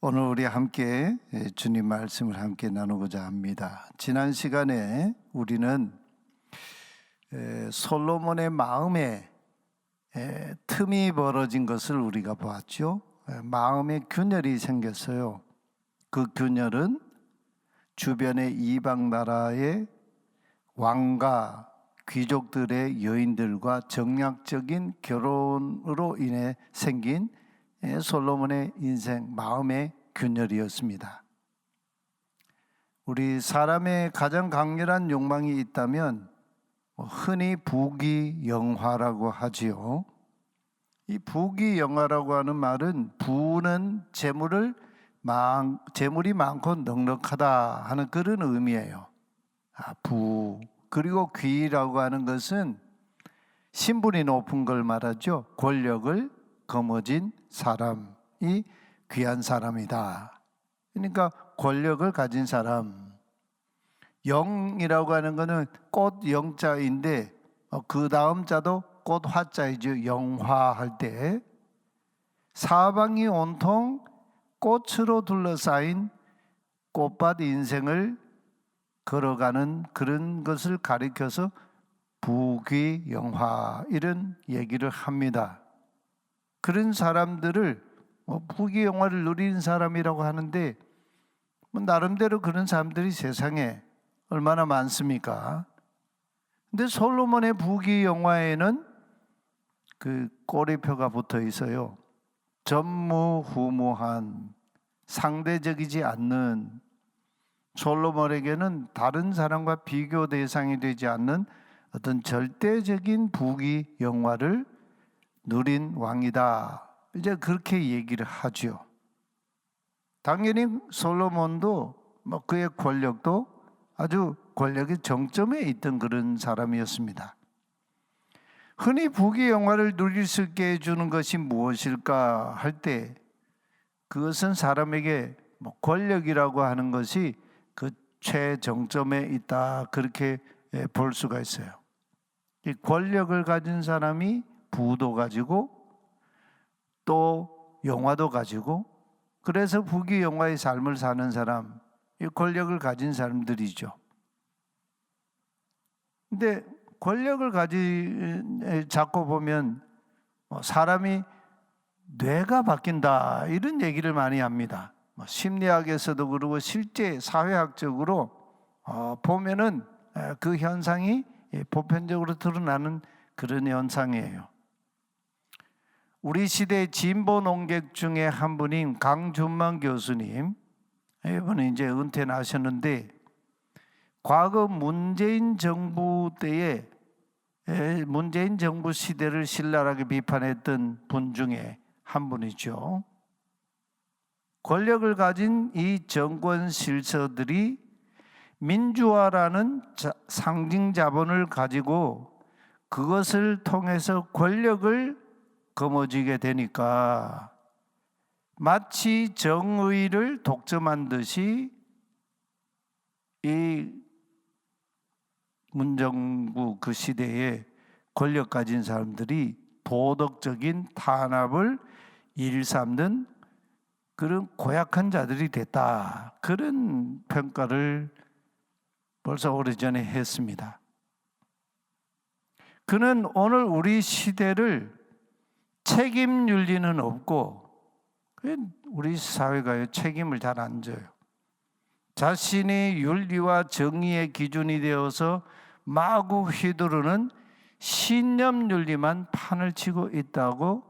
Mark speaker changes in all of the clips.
Speaker 1: 오늘 우리 함께 주님 말씀을 함께 나누고자 합니다. 지난 시간에 우리는 솔로몬의 마음에 틈이 벌어진 것을 우리가 보았죠. 마음에 균열이 생겼어요. 그 균열은 주변의 이방 나라의 왕과 귀족들의 여인들과 정략적인 결혼으로 인해 생긴 솔로몬의 인생, 마음의 균열이었습니다. 우리 사람의 가장 강렬한 욕망이 있다면 흔히 부귀영화라고 하지요. 이 부귀영화라고 하는 말은 부는 재물이 많고 넉넉하다 하는 그런 의미예요. 부. 그리고 귀라고 하는 것은 신분이 높은 걸 말하죠. 권력을 거머쥔 사람이 귀한 사람이다. 그러니까 권력을 가진 사람. 영이라고 하는 것은 꽃 영자인데 그 다음 자도 꽃 화자이죠. 영화할 때 사방이 온통 꽃으로 둘러싸인 꽃밭 인생을 걸어가는 그런 것을 가리켜서 부귀영화 이런 얘기를 합니다. 그런 사람들을 부귀영화를 누리는 사람이라고 하는데 나름대로 그런 사람들이 세상에 얼마나 많습니까? 근데 솔로몬의 부귀영화에는 그 꼬리표가 붙어 있어요. 전무후무한, 상대적이지 않는, 솔로몬에게는 다른 사람과 비교 대상이 되지 않는 어떤 절대적인 부귀영화를 누린 왕이다. 이제 그렇게 얘기를 하죠. 당연히 솔로몬도 그의 권력도 아주 권력의 정점에 있던 그런 사람이었습니다. 흔히 부귀영화를 누릴 수 있게 해주는 것이 무엇일까 할 때 그것은 사람에게 권력이라고 하는 것이 그 최정점에 있다 그렇게 볼 수가 있어요. 이 권력을 가진 사람이 부도 가지고 또 영화도 가지고 그래서 부귀영화의 삶을 사는 사람, 이 권력을 가진 사람들이죠. 근데 권력을 잡고 보면 사람이 뇌가 바뀐다 이런 얘기를 많이 합니다. 심리학에서도 그러고 실제 사회학적으로 보면은 그 현상이 보편적으로 드러나는 그런 현상이에요. 우리 시대 진보 농객 중에 한 분인 강준만 교수님, 이분은 이제 은퇴는 하셨는데 과거 문재인 정부 때에 문재인 정부 시대를 신랄하게 비판했던 분 중에 한 분이죠. 권력을 가진 이 정권 실서들이 민주화라는 상징 자본을 가지고 그것을 통해서 권력을 거머쥐게 되니까 마치 정의를 독점한 듯이 이 문정부 그 시대에 권력 가진 사람들이 도덕적인 탄압을 일삼는 그런 고약한 자들이 됐다. 그런 평가를 벌써 오래전에 했습니다. 그는 오늘 우리 시대를 책임 윤리는 없고 우리 사회가 책임을 잘 안 져요. 자신이 윤리와 정의의 기준이 되어서 마구 휘두르는 신념 윤리만 판을 치고 있다고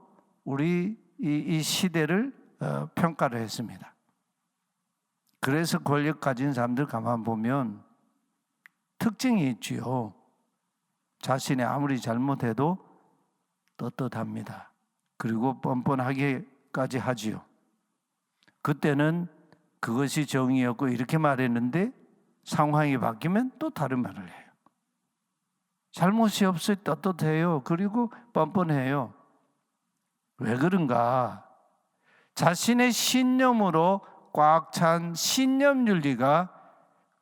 Speaker 1: 우리 이 시대를 평가를 했습니다. 그래서 권력 가진 사람들 가만 보면 특징이 있지요. 자신이 아무리 잘못해도 떳떳합니다. 그리고 뻔뻔하게까지 하지요. 그때는 그것이 정의였고 이렇게 말했는데 상황이 바뀌면 또 다른 말을 해요. 잘못이 없어요. 떳떳해요. 그리고 뻔뻔해요. 왜 그런가? 자신의 신념으로 꽉 찬 신념윤리가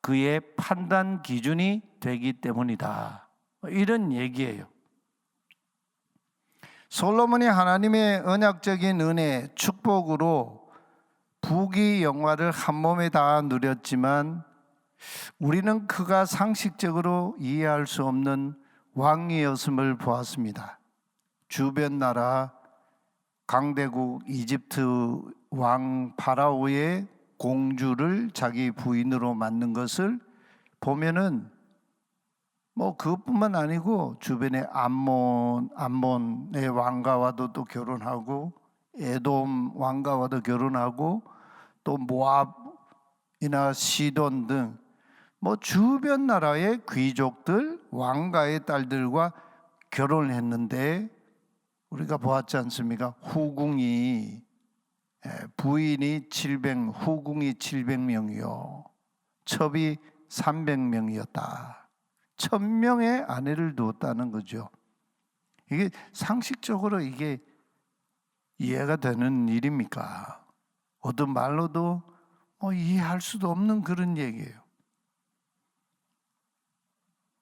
Speaker 1: 그의 판단 기준이 되기 때문이다. 이런 얘기예요. 솔로몬이 하나님의 언약적인 은혜, 축복으로 부귀 영화를 한 몸에 다 누렸지만 우리는 그가 상식적으로 이해할 수 없는 왕이었음을 보았습니다. 주변 나라 강대국 이집트 왕 파라오의 공주를 자기 부인으로 만든 것을 보면은 그것뿐만 아니고 주변에 암몬의 왕가와도 또 결혼하고 에돔 왕가와도 결혼하고 또 모압이나 시돈 등 주변 나라의 귀족들 왕가의 딸들과 결혼을 했는데 우리가 보았지 않습니까? 후궁이 부인이 700, 후궁이 700명이요 첩이 300명이었다. 1000명의 아내를 두었다는 거죠. 이게 상식적으로 이게 이해가 되는 일입니까? 어떤 말로도 이해할 수도 없는 그런 얘기예요.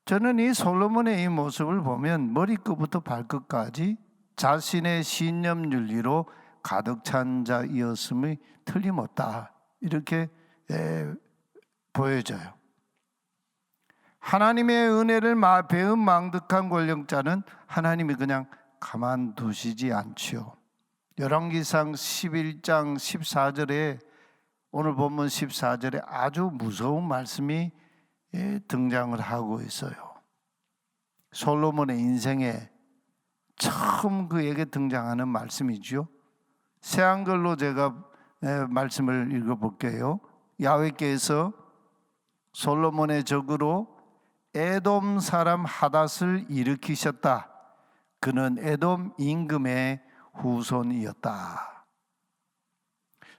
Speaker 1: 저는 이 솔로몬의 이 모습을 보면 머리끝부터 발끝까지 자신의 신념 윤리로 가득 찬 자이었음이 틀림없다. 이렇게 보여져요. 하나님의 은혜를 배은 망득한 권력자는 하나님이 그냥 가만두시지 않지요. 열왕기상 11장 14절에 오늘 본문 14절에 아주 무서운 말씀이 등장을 하고 있어요. 솔로몬의 인생에 처음 그에게 등장하는 말씀이죠. 새 한글로 제가 말씀을 읽어볼게요. 야훼께서 솔로몬의 적으로 에돔 사람 하닷을 일으키셨다. 그는 에돔 임금의 후손이었다.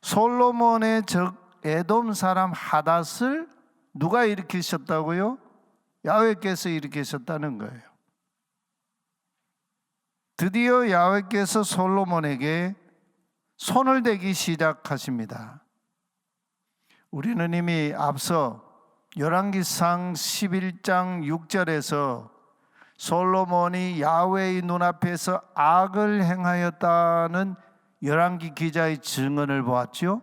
Speaker 1: 솔로몬의 적 에돔 사람 하닷을 누가 일으키셨다고요? 야훼께서 일으키셨다는 거예요. 드디어 야훼께서 솔로몬에게 손을 대기 시작하십니다. 우리는 이미 앞서 열왕기상 11장 6절에서 솔로몬이 야훼의 눈앞에서 악을 행하였다는 열왕기 기자의 증언을 보았죠.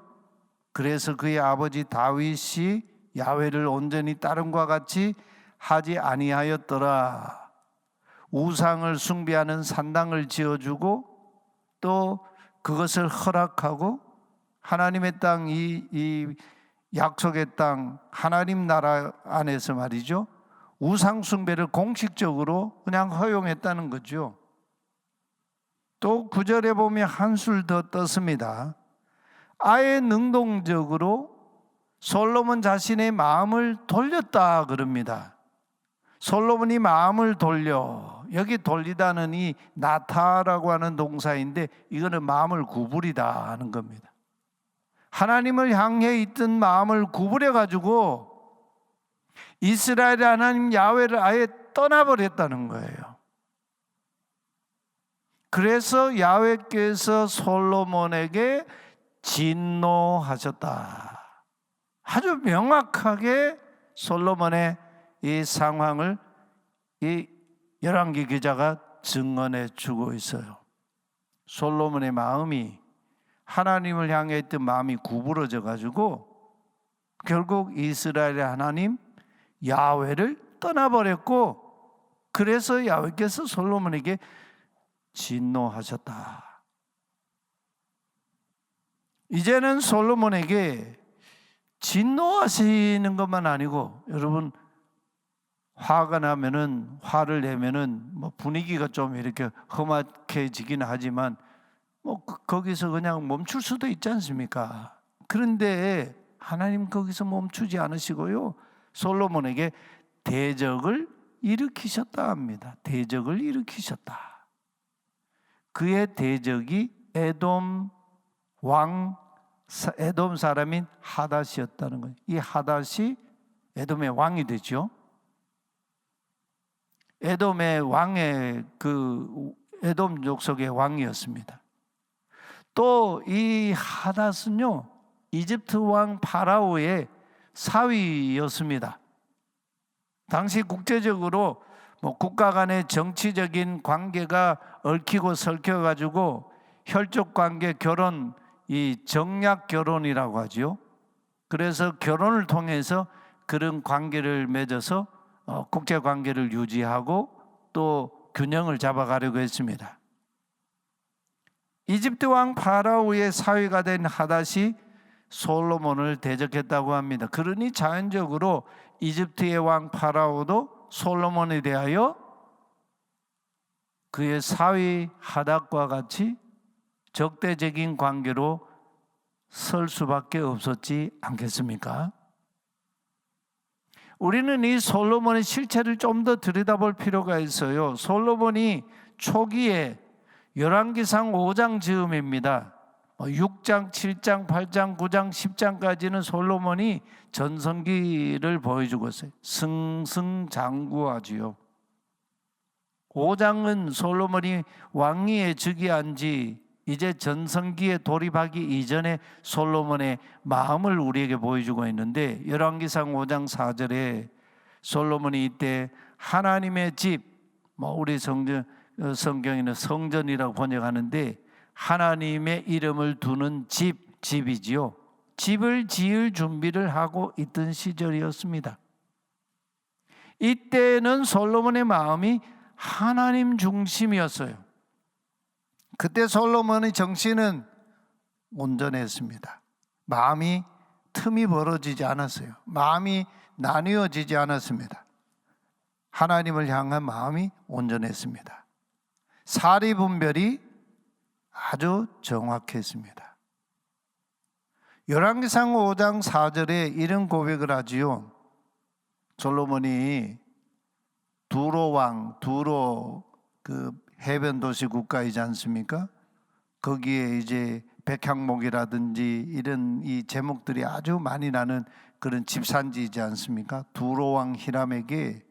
Speaker 1: 그래서 그의 아버지 다윗이 야훼를 온전히 다름과 같이 하지 아니하였더라. 우상을 숭배하는 산당을 지어주고 또 그것을 허락하고 하나님의 땅, 이 약속의 땅, 하나님 나라 안에서 말이죠, 우상 숭배를 공식적으로 그냥 허용했다는 거죠. 또 9절에 보면 한술 더 떴습니다. 아예 능동적으로 솔로몬 자신의 마음을 돌렸다 그럽니다. 솔로몬이 마음을 돌려, 여기 돌리다는 이 나타라고 하는 동사인데 이거는 마음을 구부리다 하는 겁니다. 하나님을 향해 있던 마음을 구부려 가지고 이스라엘의 하나님 야훼를 아예 떠나버렸다는 거예요. 그래서 야훼께서 솔로몬에게 진노하셨다. 아주 명확하게 솔로몬의 이 상황을 이 열왕기 기자가 증언해 주고 있어요. 솔로몬의 마음이, 하나님을 향해 있던 마음이 구부러져 가지고 결국 이스라엘의 하나님 야훼를 떠나버렸고, 그래서 야훼께서 솔로몬에게 진노하셨다. 이제는 솔로몬에게 진노하시는 것만 아니고, 여러분 화가 나면은, 화를 내면은 분위기가 좀 이렇게 험악해지긴 하지만 거기서 그냥 멈출 수도 있지 않습니까? 그런데 하나님 거기서 멈추지 않으시고요, 솔로몬에게 대적을 일으키셨다 합니다. 대적을 일으키셨다. 그의 대적이 에돔 왕, 에돔 사람인 하닷이었다는 거예요. 이 하닷이 에돔의 왕이 되죠. 에돔의 왕의 에돔 족속의 왕이었습니다. 또 이 하닷은요, 이집트 왕 파라오의 사위였습니다. 당시 국제적으로 국가 간의 정치적인 관계가 얽히고 설켜가지고 혈족 관계, 결혼 이 정략 결혼이라고 하죠. 그래서 결혼을 통해서 그런 관계를 맺어서 국제 관계를 유지하고 또 균형을 잡아가려고 했습니다. 이집트 왕 파라오의 사위가 된 하닷이 솔로몬을 대적했다고 합니다. 그러니 자연적으로 이집트의 왕 파라오도 솔로몬에 대하여 그의 사위 하닷과 같이 적대적인 관계로 설 수밖에 없었지 않겠습니까? 우리는 이 솔로몬의 실체를 좀 더 들여다볼 필요가 있어요. 솔로몬이 초기에 열왕기상 5장 즈음입니다. 6장, 7장, 8장, 9장, 10장까지는 솔로몬이 전성기를 보여주고 있어요. 승승장구하지요. 5장은 솔로몬이 왕위에 즉위한 지 이제 전성기에 돌입하기 이전에 솔로몬의 마음을 우리에게 보여주고 있는데, 열왕기상 5장 4절에 솔로몬이 이때 하나님의 집, 우리 성경에는 성전이라고 번역하는데 하나님의 이름을 두는 집이지요. 집을 지을 준비를 하고 있던 시절이었습니다. 이때는 솔로몬의 마음이 하나님 중심이었어요. 그때 솔로몬의 정신은 온전했습니다. 마음이 틈이 벌어지지 않았어요. 마음이 나뉘어지지 않았습니다. 하나님을 향한 마음이 온전했습니다. 사리 분별이 아주 정확했습니다. 열왕기상 5장 4절에 이런 고백을 하지요. 솔로몬이 두로 그 해변 도시 국가이지 않습니까? 거기에 이제 백향목이라든지 이런 이 제목들이 아주 많이 나는 그런 집산지이지 않습니까? 두로 왕 히람에게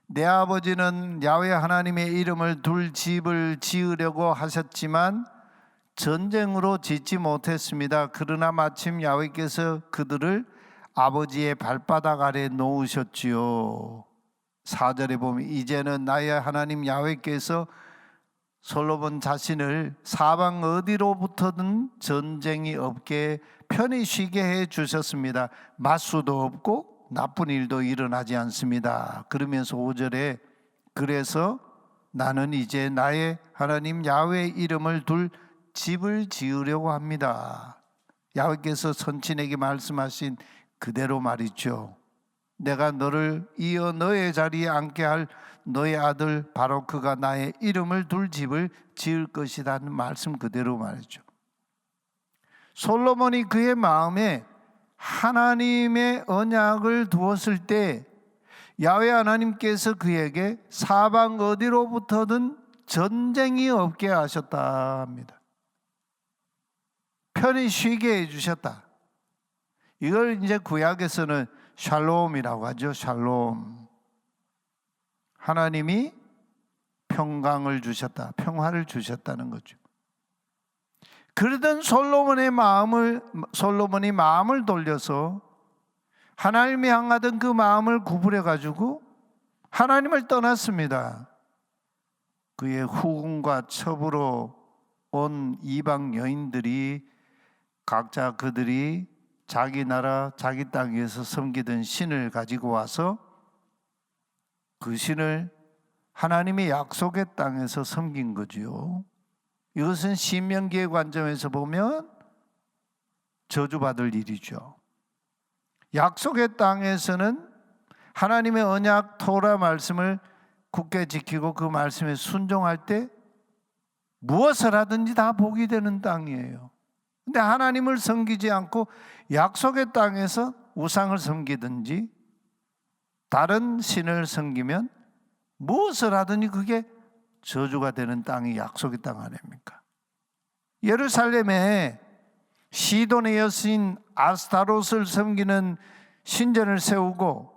Speaker 1: 내 아버지는 야훼 하나님의 이름을 둘 집을 지으려고 하셨지만 전쟁으로 짓지 못했습니다. 그러나 마침 야훼께서 그들을 아버지의 발바닥 아래 놓으셨지요. 4절에 보면 이제는 나의 하나님 야훼께서 솔로몬 자신을 사방 어디로부터든 전쟁이 없게 편히 쉬게 해 주셨습니다. 맞수도 없고 나쁜 일도 일어나지 않습니다. 그러면서 5절에 그래서 나는 이제 나의 하나님 야훼의 이름을 둘 집을 지으려고 합니다. 야훼께서 선친에게 말씀하신 그대로 말이죠. 내가 너를 이어 너의 자리에 앉게 할 너의 아들 바로 그가 나의 이름을 둘 집을 지을 것이라는 말씀 그대로 말이죠. 솔로몬이 그의 마음에 하나님의 언약을 두었을 때 야훼 하나님께서 그에게 사방 어디로부터든 전쟁이 없게 하셨다 합니다. 편히 쉬게 해주셨다. 이걸 이제 구약에서는 샬롬이라고 하죠. 샬롬. 하나님이 평강을 주셨다, 평화를 주셨다는 거죠. 그러던 솔로몬이 마음을 돌려서 하나님이 향하던 그 마음을 구부려 가지고 하나님을 떠났습니다. 그의 후궁과 첩으로 온 이방 여인들이 각자 그들이 자기 나라 자기 땅에서 섬기던 신을 가지고 와서 그 신을 하나님의 약속의 땅에서 섬긴 거지요. 이것은 신명기의 관점에서 보면 저주받을 일이죠. 약속의 땅에서는 하나님의 언약 토라 말씀을 굳게 지키고 그 말씀에 순종할 때 무엇을 하든지 다 복이 되는 땅이에요. 근데 하나님을 섬기지 않고 약속의 땅에서 우상을 섬기든지 다른 신을 섬기면 무엇을 하든지 그게 저주가 되는 땅이 약속의 땅 아닙니까? 예루살렘에 시돈의 여신 아스타롯을 섬기는 신전을 세우고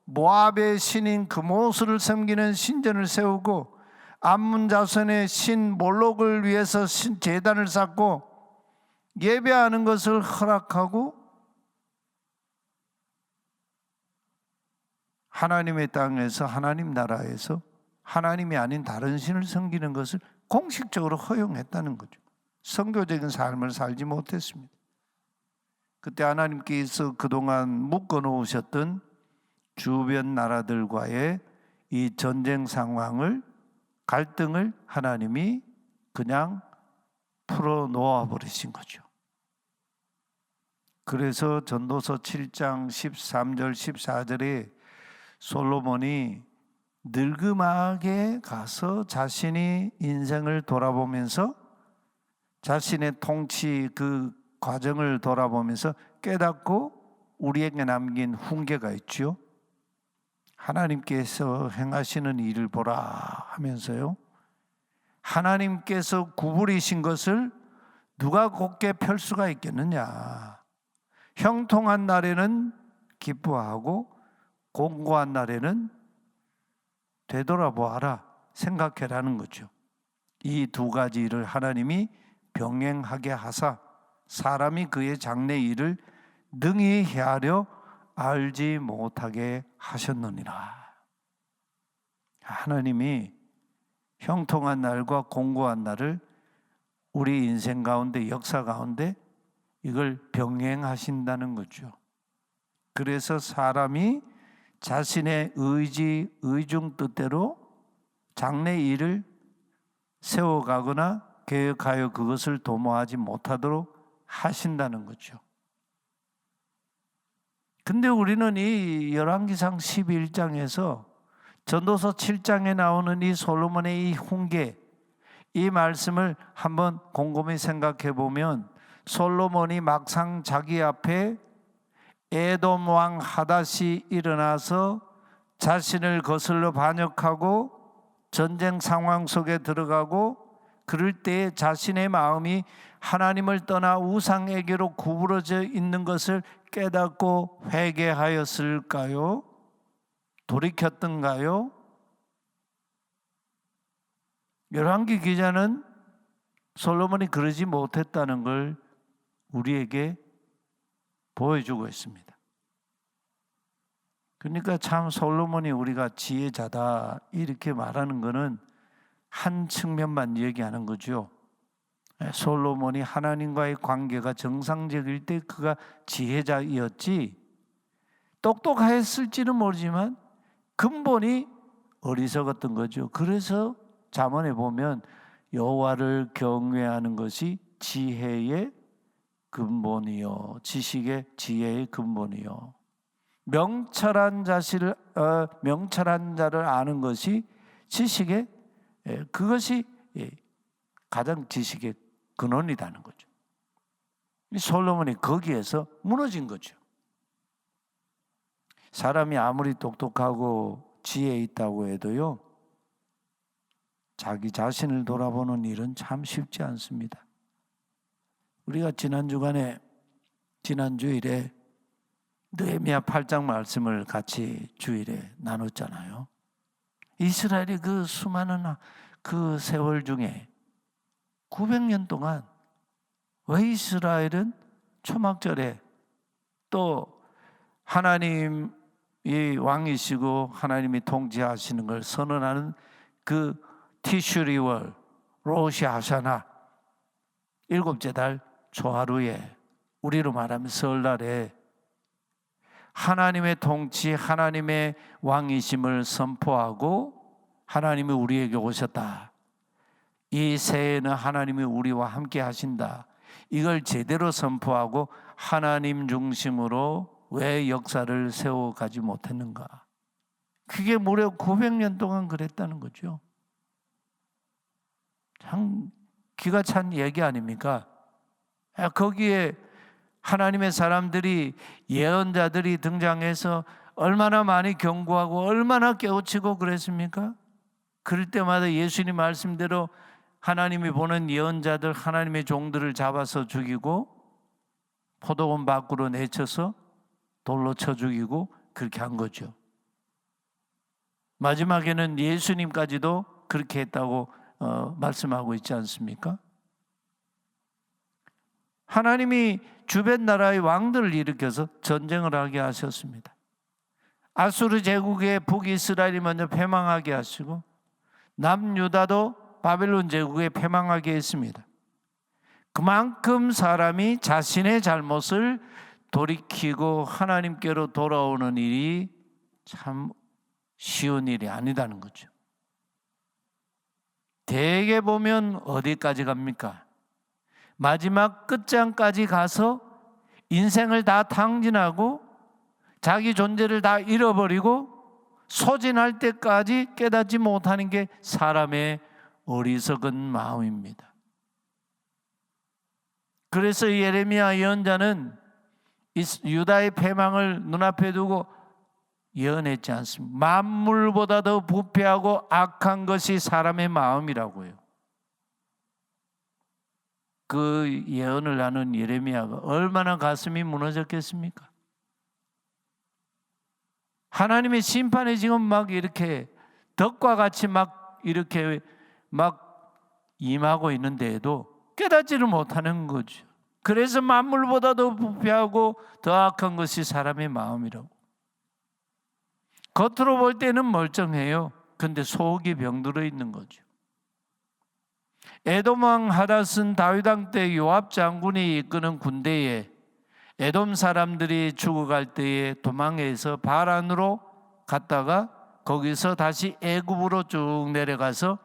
Speaker 1: 모압의 신인 그모스를 섬기는 신전을 세우고 암몬 자손의 신 몰록을 위해서 제단을 쌓고 예배하는 것을 허락하고 하나님의 땅에서 하나님 나라에서 하나님이 아닌 다른 신을 섬기는 것을 공식적으로 허용했다는 거죠. 선교적인 삶을 살지 못했습니다. 그때 하나님께서 그동안 묶어놓으셨던 주변 나라들과의 이 전쟁 상황을, 갈등을 하나님이 그냥 풀어놓아 버리신 거죠. 그래서 전도서 7장 13절 14절에 솔로몬이 늙음하게 가서 자신이 인생을 돌아보면서 자신의 통치 그 과정을 돌아보면서 깨닫고 우리에게 남긴 훈계가 있죠. 하나님께서 행하시는 일을 보라 하면서요, 하나님께서 구부리신 것을 누가 곱게 펼 수가 있겠느냐. 형통한 날에는 기뻐하고 공고한 날에는 되돌아보아라, 생각해라는 거죠. 이 두 가지 일을 하나님이 병행하게 하사 사람이 그의 장래 일을 능히 헤아려 알지 못하게 하셨느니라. 하나님이 형통한 날과 공고한 날을 우리 인생 가운데, 역사 가운데 이걸 병행하신다는 거죠. 그래서 사람이 자신의 의지, 의중 뜻대로 장래 일을 세워가거나 계획하여 그것을 도모하지 못하도록 하신다는 거죠. 근데 우리는 이 열왕기상 11장에서 전도서 7장에 나오는 이 솔로몬의 이 훈계, 이 말씀을 한번 곰곰이 생각해 보면 솔로몬이 막상 자기 앞에 에돔 왕 하닷이 일어나서 자신을 거슬러 반역하고 전쟁 상황 속에 들어가고 그럴 때 자신의 마음이 하나님을 떠나 우상에게로 구부러져 있는 것을 깨닫고 회개하였을까요? 돌이켰던가요? 열왕기 기자는 솔로몬이 그러지 못했다는 걸 우리에게 보여주고 있습니다. 그러니까 참 솔로몬이 우리가 지혜자다 이렇게 말하는 것은 한 측면만 얘기하는 거죠. 솔로몬이 하나님과의 관계가 정상적일 때 그가 지혜자였지, 똑똑했을지는 모르지만 근본이 어리석었던 거죠. 그래서 잠언에 보면 여호와를 경외하는 것이 지혜의 근본이요, 지식의 지혜의 근본이요, 명철한 자를 아는 것이 지식의, 그것이 가장 지식의 근원이라는 거죠. 솔로몬이 거기에서 무너진 거죠. 사람이 아무리 똑똑하고 지혜 있다고 해도요, 자기 자신을 돌아보는 일은 참 쉽지 않습니다. 우리가 지난주일에 느헤미야 8장 말씀을 같이 주일에 나눴잖아요. 이스라엘이 그 수많은 그 세월 중에 900년 동안 왜 이스라엘은 초막절에 또 하나님이 왕이시고 하나님이 통치하시는 걸 선언하는 그 티슈리월, 로시 하샤나, 7째 달 초하루에, 우리로 말하면 설날에 하나님의 통치, 하나님의 왕이심을 선포하고 하나님이 우리에게 오셨다, 이 새해에는 하나님이 우리와 함께 하신다, 이걸 제대로 선포하고 하나님 중심으로 왜 역사를 세워가지 못했는가? 그게 무려 900년 동안 그랬다는 거죠. 참 기가 찬 얘기 아닙니까? 거기에 하나님의 사람들이, 예언자들이 등장해서 얼마나 많이 경고하고 얼마나 깨우치고 그랬습니까? 그럴 때마다 예수님 말씀대로 하나님이 보는 예언자들, 하나님의 종들을 잡아서 죽이고 포도원 밖으로 내쳐서 돌로 쳐 죽이고 그렇게 한 거죠. 마지막에는 예수님까지도 그렇게 했다고 말씀하고 있지 않습니까? 하나님이 주변 나라의 왕들을 일으켜서 전쟁을 하게 하셨습니다. 아수르 제국의 북이스라엘이 먼저 패망하게 하시고 남유다도 바벨론 제국에 패망하게 했습니다. 그만큼 사람이 자신의 잘못을 돌이키고 하나님께로 돌아오는 일이 참 쉬운 일이 아니다는 거죠. 대개 보면 어디까지 갑니까? 마지막 끝장까지 가서 인생을 다 탕진하고 자기 존재를 다 잃어버리고 소진할 때까지 깨닫지 못하는 게 사람의 어리석은 마음입니다. 그래서 예레미야 예언자는 유다의 패망을 눈앞에 두고 예언했지 않습니까? 만물보다 더 부패하고 악한 것이 사람의 마음이라고요. 그 예언을 하는 예레미야가 얼마나 가슴이 무너졌겠습니까? 하나님의 심판이 지금 막 이렇게 덕과 같이 막 이렇게 막 임하고 있는데도 깨닫지를 못하는 거죠. 그래서 만물보다 더 부패하고 더 악한 것이 사람의 마음이라고. 겉으로 볼 때는 멀쩡해요. 근데 속이 병들어 있는 거죠. 에돔 왕 하닷은 다윗 왕 때 요압 장군이 이끄는 군대에 에돔 사람들이 죽어갈 때에 도망해서 바란으로 갔다가 거기서 다시 애굽으로 쭉 내려가서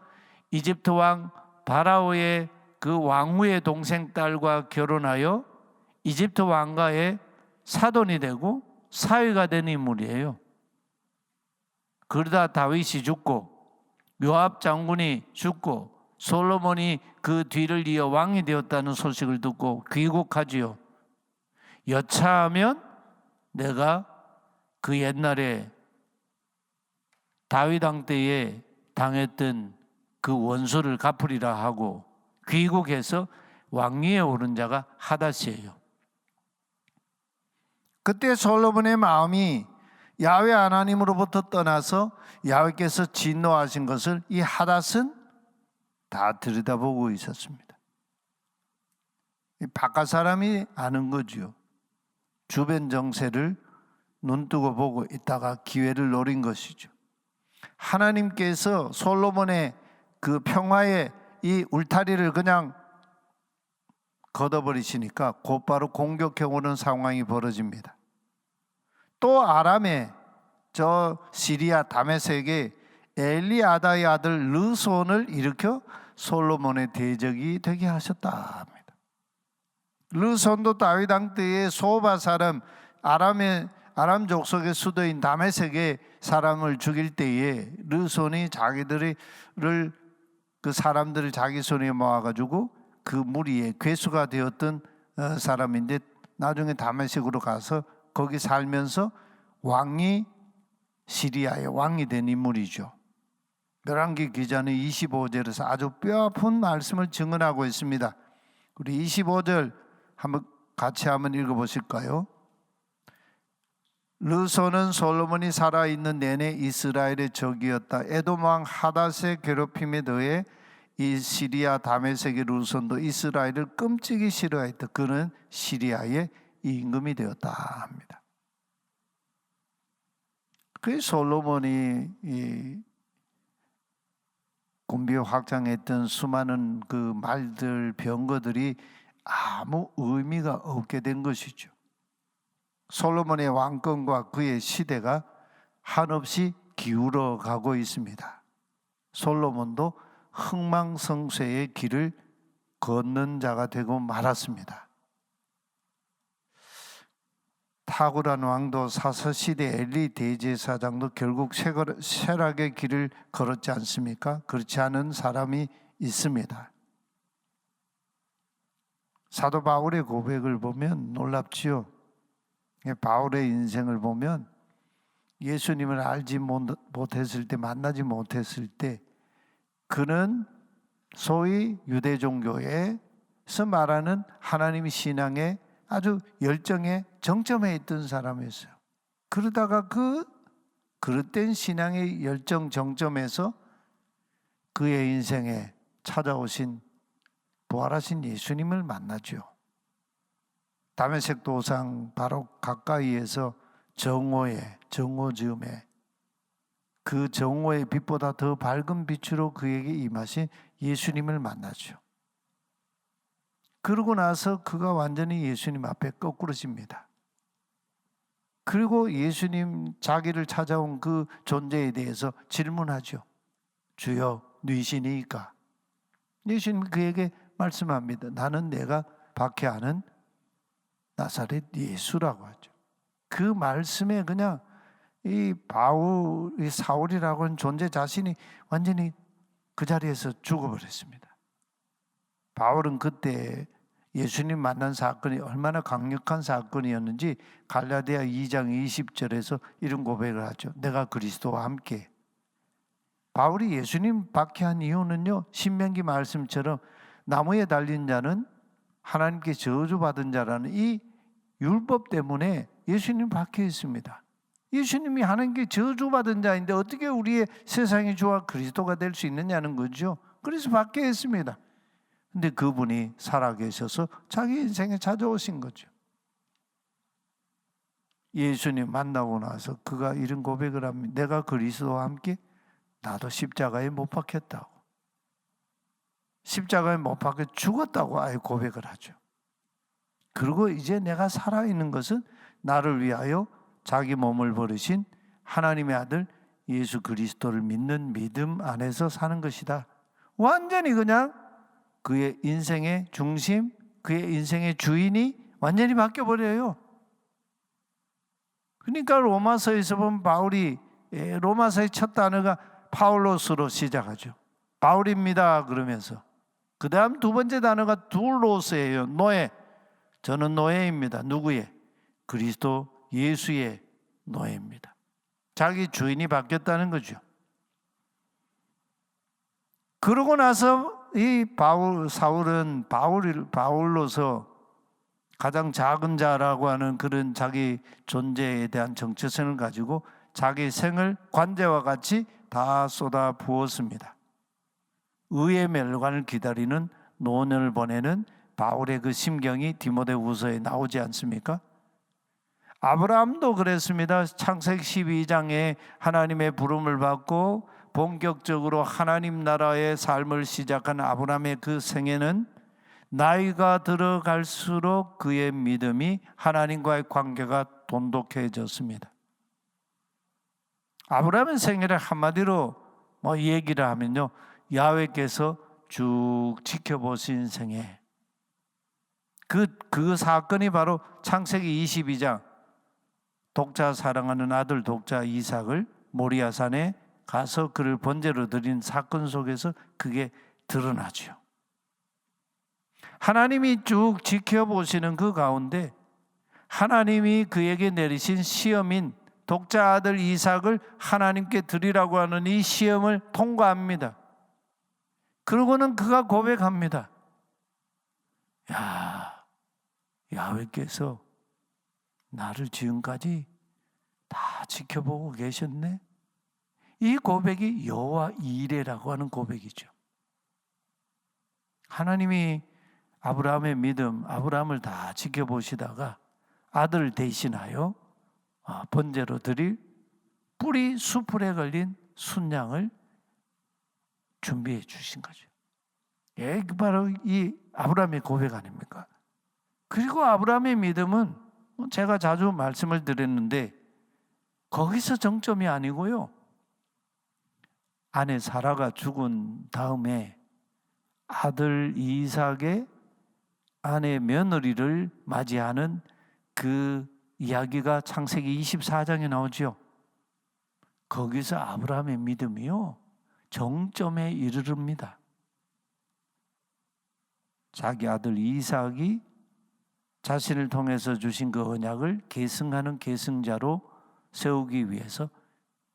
Speaker 1: 이집트 왕 바라오의 그 왕후의 동생 딸과 결혼하여 이집트 왕가의 사돈이 되고 사위가 된 인물이에요. 그러다 다윗이 죽고 요압 장군이 죽고 솔로몬이 그 뒤를 이어 왕이 되었다는 소식을 듣고 귀국하지요. 여차하면 내가 그 옛날에 다윗 왕 때에 당했던 그 원수를 갚으리라 하고 귀국해서 왕위에 오른 자가 하닷이에요. 그때 솔로몬의 마음이 야훼 하나님으로부터 떠나서 야훼께서 진노하신 것을 이 하닷은 다 들여다보고 있었습니다. 바깥 사람이 아는 거죠. 주변 정세를 눈뜨고 보고 있다가 기회를 노린 것이죠. 하나님께서 솔로몬의 그 평화의 이 울타리를 그냥 걷어버리시니까 곧바로 공격해 오는 상황이 벌어집니다. 또 아람의 저 시리아 다메섹의 엘리아다의 아들 르손을 일으켜 솔로몬의 대적이 되게 하셨다 합니다. 르손도 다윗 왕 때에 소바 사람 아람 족속의 수도인 다메섹의 사람을 죽일 때에 르손이 자기들을 그 사람들을 자기 손에 모아가지고 그 무리의 괴수가 되었던 사람인데 나중에 다메섹으로 가서 거기 살면서 왕이 시리아의 왕이 된 인물이죠. 열왕기 기자는 25절에서 아주 뼈아픈 말씀을 증언하고 있습니다. 우리 25절 한번 같이 한번 읽어보실까요? 르손은 솔로몬이 살아있는 내내 이스라엘의 적이었다. 에돔 왕 하닷의 괴롭힘에 더해 이 시리아 다메섹의 르손도 이스라엘을 끔찍이 싫어했다. 그는 시리아의 임금이 되었다 합니다. 그 솔로몬이 이 군비 확장했던 수많은 그 말들 병거들이 아무 의미가 없게 된 것이죠. 솔로몬의 왕권과 그의 시대가 한없이 기울어 가고 있습니다. 솔로몬도 흥망성쇠의 길을 걷는 자가 되고 말았습니다. 탁월한 왕도 사사시대 엘리 대제사장도 결국 쇠락의 길을 걸었지 않습니까? 그렇지 않은 사람이 있습니다. 사도 바울의 고백을 보면 놀랍지요. 바울의 인생을 보면 예수님을 알지 못했을 때, 만나지 못했을 때 그는 소위 유대 종교에서 말하는 하나님 신앙의 아주 열정의 정점에 있던 사람이었어요. 그러다가 그 그릇된 신앙의 열정 정점에서 그의 인생에 찾아오신 부활하신 예수님을 만나죠. 다메섹 도상 바로 가까이에서 정오 즈음에 그 정오의 빛보다 더 밝은 빛으로 그에게 임하신 예수님을 만나죠. 그러고 나서 그가 완전히 예수님 앞에 거꾸러집니다. 그리고 예수님 자기를 찾아온 그 존재에 대해서 질문하죠. 주여, 누이시니까? 예수님이 그에게 말씀합니다. 나는 내가 박해하는 나사렛 예수라고 하죠. 그 말씀에 그냥 이 사울이라고 하는 존재 자신이 완전히 그 자리에서 죽어버렸습니다. 바울은 그때 예수님 만난 사건이 얼마나 강력한 사건이었는지 갈라디아 2장 20절에서 이런 고백을 하죠. 내가 그리스도와 함께. 바울이 예수님 박해한 이유는요, 신명기 말씀처럼 나무에 달린 자는 하나님께 저주받은 자라는 이 율법 때문에 예수님 박해했습니다. 예수님이 하나님께 저주받은 자인데 어떻게 우리의 세상의 주와 그리스도가 될 수 있느냐는 거죠. 그래서 박해했습니다. 근데 그분이 살아계셔서 자기 인생에 찾아오신 거죠. 예수님 만나고 나서 그가 이런 고백을 합니다. 내가 그리스도와 함께 나도 십자가에 못 박혔다고. 십자가에 못 박혀 죽었다고 아예 고백을 하죠. 그리고 이제 내가 살아있는 것은 나를 위하여 자기 몸을 버리신 하나님의 아들 예수 그리스도를 믿는 믿음 안에서 사는 것이다. 완전히 그냥 그의 인생의 중심, 그의 인생의 주인이 완전히 바뀌어버려요. 그러니까 로마서에서 보면 바울이 로마서의 첫 단어가 파울로스로 시작하죠. 바울입니다 그러면서. 그 다음 두 번째 단어가 둘로스예요. 노예. 저는 노예입니다. 누구의? 그리스도 예수의 노예입니다. 자기 주인이 바뀌었다는 거죠. 그러고 나서 이 사울은 바울로서 가장 작은 자라고 하는 그런 자기 존재에 대한 정체성을 가지고 자기 생을 관제와 같이 다 쏟아 부었습니다. 의의 멸관을 기다리는 노년을 보내는 바울의 그 심경이 디모데후서에 나오지 않습니까? 아브라함도 그랬습니다. 창세기 12장에 하나님의 부름을 받고 본격적으로 하나님 나라의 삶을 시작한 아브라함의 그 생애는 나이가 들어갈수록 그의 믿음이 하나님과의 관계가 돈독해졌습니다. 아브라함의 생애를 한마디로 얘기를 하면요, 야훼께서 쭉 지켜보신 생애. 그 사건이 바로 창세기 22장 독자 사랑하는 아들 독자 이삭을 모리아산에 가서 그를 번제로 드린 사건 속에서 그게 드러나죠. 하나님이 쭉 지켜보시는 그 가운데 하나님이 그에게 내리신 시험인 독자 아들 이삭을 하나님께 드리라고 하는 이 시험을 통과합니다. 그러고는 그가 고백합니다. 야훼께서 나를 지금까지 다 지켜보고 계셨네. 이 고백이 여호와 이레라고 하는 고백이죠. 하나님이 아브라함의 믿음, 아브라함을 다 지켜보시다가 아들을 대신하여 번제로 드릴 뿌리 수풀에 걸린 순양을 준비해 주신 거죠. 바로 이 아브라함의 고백 아닙니까? 그리고 아브라함의 믿음은 제가 자주 말씀을 드렸는데 거기서 정점이 아니고요. 아내 사라가 죽은 다음에 아들 이삭의 아내 며느리를 맞이하는 그 이야기가 창세기 24장에 나오죠. 거기서 아브라함의 믿음이요, 정점에 이르릅니다. 자기 아들 이삭이 자신을 통해서 주신 그 언약을 계승하는 계승자로 세우기 위해서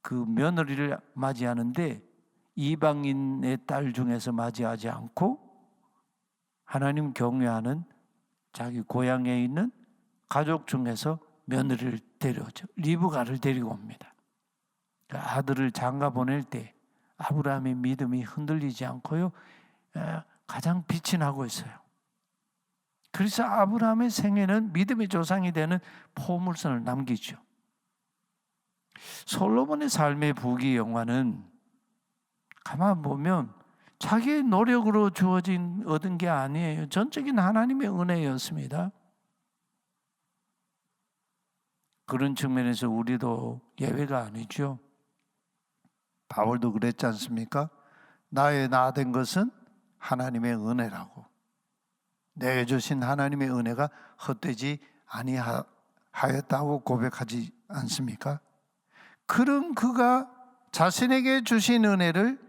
Speaker 1: 그 며느리를 맞이하는데 이방인의 딸 중에서 맞이하지 않고 하나님 경외하는 자기 고향에 있는 가족 중에서 며느리를 데려오죠. 리브가를 데리고 옵니다. 그 아들을 장가 보낼 때 아브라함의 믿음이 흔들리지 않고요, 가장 빛이 나고 있어요. 그래서 아브라함의 생애는 믿음의 조상이 되는 포물선을 남기죠. 솔로몬의 삶의 부귀영화는 가만 보면 자기의 노력으로 주어진 얻은 게 아니에요. 전적인 하나님의 은혜였습니다. 그런 측면에서 우리도 예외가 아니죠. 바울도 그랬지 않습니까? 나의 나 된 것은 하나님의 은혜라고. 내게 주신 하나님의 은혜가 헛되지 아니하였다고 고백하지 않습니까? 그런 그가 자신에게 주신 은혜를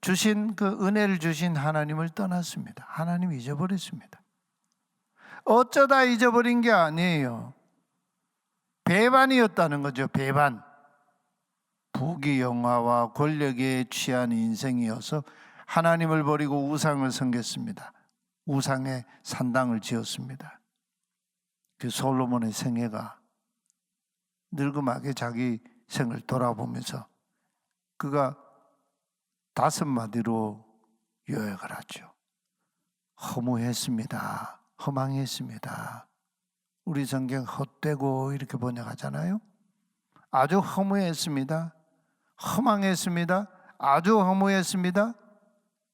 Speaker 1: 주신 하나님을 떠났습니다. 하나님 잊어버렸습니다. 어쩌다 잊어버린 게 아니에요. 배반이었다는 거죠. 배반. 부귀영화와 권력에 취한 인생이어서 하나님을 버리고 우상을 섬겼습니다. 우상의 산당을 지었습니다. 그 솔로몬의 생애가 늙음하게 자기 생을 돌아보면서 그가 5마디로 요약을 하죠. 허무했습니다. 허망했습니다. 우리 성경 헛되고 이렇게 번역하잖아요. 아주 허무했습니다. 허망했습니다. 아주 허무했습니다.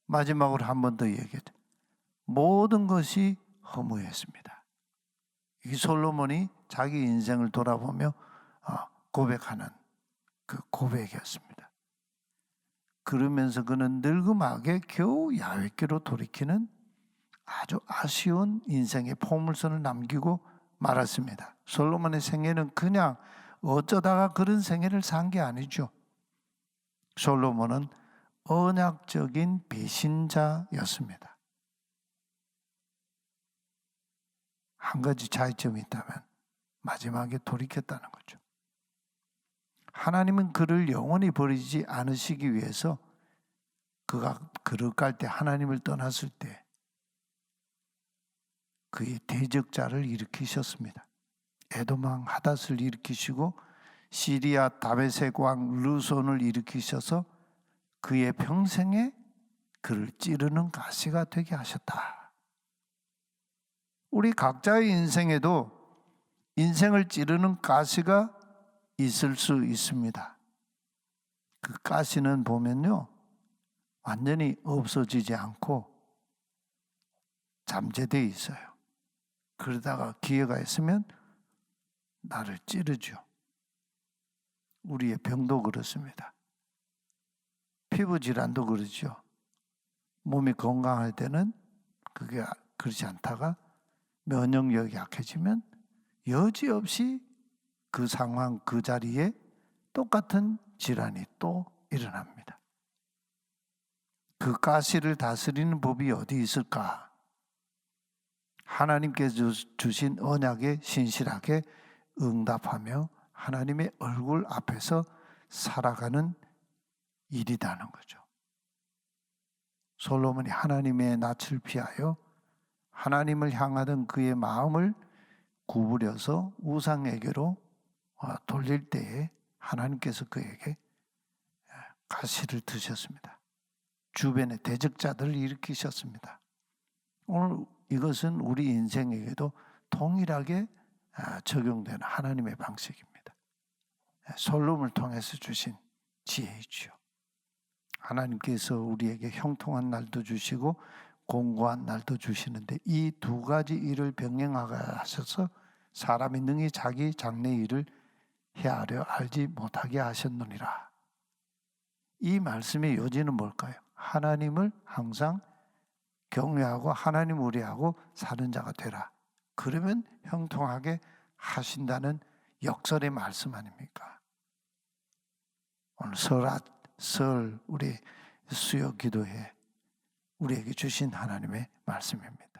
Speaker 1: 마지막으로 한 번 더 얘기했죠. 모든 것이 허무했습니다. 이 솔로몬이 자기 인생을 돌아보며 고백하는 그 고백이었습니다. 그러면서 그는 늙음하게 겨우 야훼께로 돌이키는 아주 아쉬운 인생의 포물선을 남기고 말았습니다. 솔로몬의 생애는 그냥 어쩌다가 그런 생애를 산 게 아니죠. 솔로몬은 언약적인 배신자였습니다. 한 가지 차이점이 있다면 마지막에 돌이켰다는 거죠. 하나님은 그를 영원히 버리지 않으시기 위해서 그가 거룩할 때, 하나님을 떠났을 때 그의 대적자를 일으키셨습니다. 에돔 왕 하닷을 일으키시고 시리아 다베섹 왕 르손을 일으키셔서 그의 평생에 그를 찌르는 가시가 되게 하셨다. 우리 각자의 인생에도 인생을 찌르는 가시가 있을 수 있습니다. 그 가시는 보면요, 완전히 없어지지 않고 잠재되어 있어요. 그러다가 기회가 있으면 나를 찌르죠. 우리의 병도 그렇습니다. 피부 질환도 그렇죠. 몸이 건강할 때는 그게 그렇지 않다가 면역력이 약해지면 여지없이 그 상황, 그 자리에 똑같은 질환이 또 일어납니다. 그 가시를 다스리는 법이 어디 있을까? 하나님께서 주신 언약에 신실하게 응답하며 하나님의 얼굴 앞에서 살아가는 일이라는 거죠. 솔로몬이 하나님의 낯을 피하여 하나님을 향하던 그의 마음을 구부려서 우상에게로 돌릴 때에 하나님께서 그에게 가시를 드셨습니다. 주변의 대적자들을 일으키셨습니다. 오늘 이것은 우리 인생에게도 동일하게 적용되는 하나님의 방식입니다. 솔로몬을 통해서 주신 지혜이죠. 하나님께서 우리에게 형통한 날도 주시고 공고한 날도 주시는데 이 두 가지 일을 병행하게 하셔서 사람이 능히 자기 장래 일을 헤아려 알지 못하게 하셨느니라. 이 말씀의 요지는 뭘까요? 하나님을 항상 경외하고 하나님 우리하고 사는 자가 되라. 그러면 형통하게 하신다는 역설의 말씀 아닙니까? 오늘 설 우리 수요 기도회 우리에게 주신 하나님의 말씀입니다.